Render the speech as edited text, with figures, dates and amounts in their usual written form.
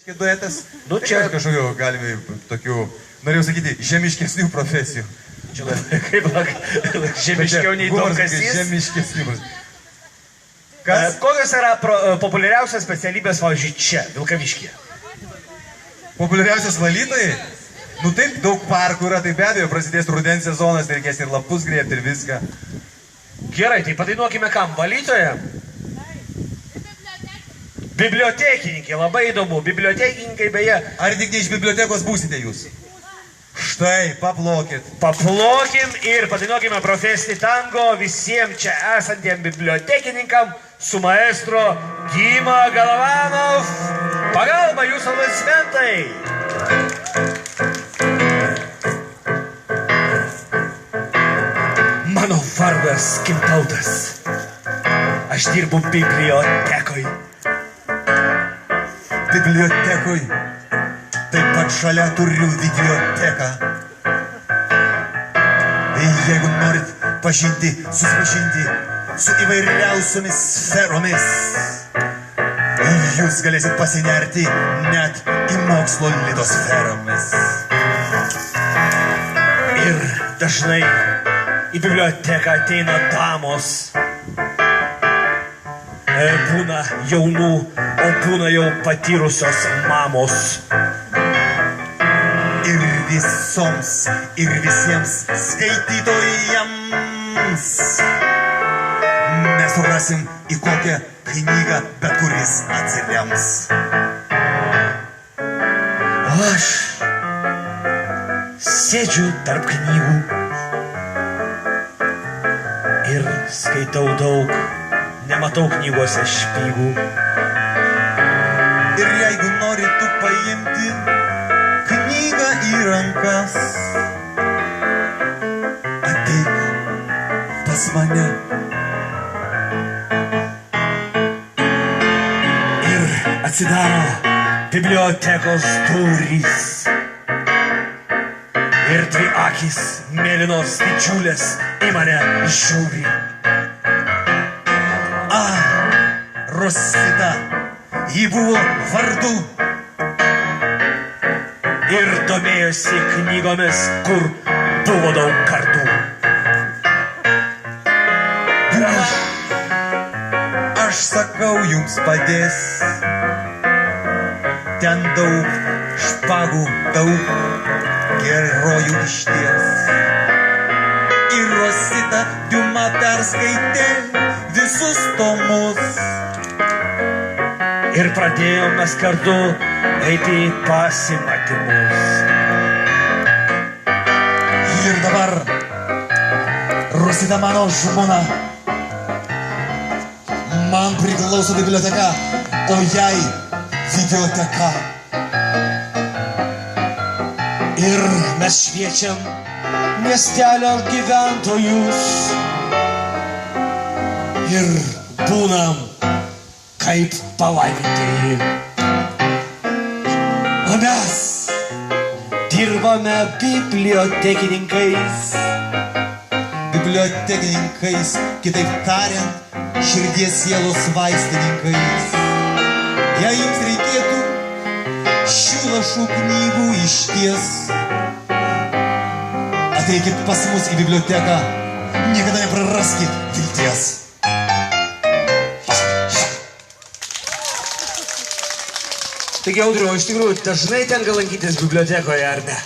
Duetas. Nu, čia kažkokių galime tokių, norėjau sakyti, žemiškesnių profesijų. kaip žemiškiau nei daugkasys. Žemiškesnių. Kokios yra populiariausios specialybės, pavyzdžiui, čia, Vilkaviškyje? Populiariausios valytojai? Nu taip, daug parkų yra, tai be abejo, prasidės rudens sezonas, tai reikės ir lapus grėbti ir viską. Gerai, tai padainuokime kam? Valytoje? Bibliotekininkė, labai įdomu. Bibliotekininkai beje. Ar tik ne iš bibliotekos būsite jūs? Štai, paplokit. Paplokim ir padainuokime profesinį tango visiems čia esantiem bibliotekininkam su maestro Dima Galvanov. Pagalba jūsų aplodismentai. Mano vardas Kintautas. Aš dirbu bibliotekoj. Bibliotekoj. Taip pat šalia turiu videoteką. Jeigu norit pažinti, susipažinti su įvairiausiomis sferomis, jūs galėsit pasinerti net į mokslo litosferomis. Ir dažnai į biblioteką ateina damos. Būna jaunų, o būna jau patyrusios mamos. Ir visoms, ir visiems skaitytojams mes surasim į kokią knygą, bet kuris atsirems. O aš sėdžiu tarp knygų ir skaitau daug, nematau knygose špygų. Ir jeigu nori tu paimti knygą į rankas, ateik pas mane. Ir atsidaro bibliotekos durys. Ir dvi akys mėlynos didžiulės į mane žiūri. Rosita, ji buvo vardu. Ir domėjosi knygomis, kur buvo daug kartų. Ir aš sakau, jums padės. Ten daug špagų, daug herojų išties. Ir Rosita Diuma perskaitė visus tomus. Ir pradėjom mes kartu eiti į pasimatymus. Ir dabar Rosita mano žmona. Man priklauso biblioteka, o jai videoteka. Ir mes šviečiam miestelio gyventojus. Ir būnam kaip palaimintieji. O mes dirbame bibliotekininkais. Bibliotekininkais, kitaip tariant, širdies sielos vaistininkais. Jei jums reikėtų šių lašų knygų išties, ateikit pas mus į biblioteką, niekada nepraraskit vilties. Taigi, Audriau, iš tikrųjų, dažnai tenka lankytis bibliotekoje, ar ne?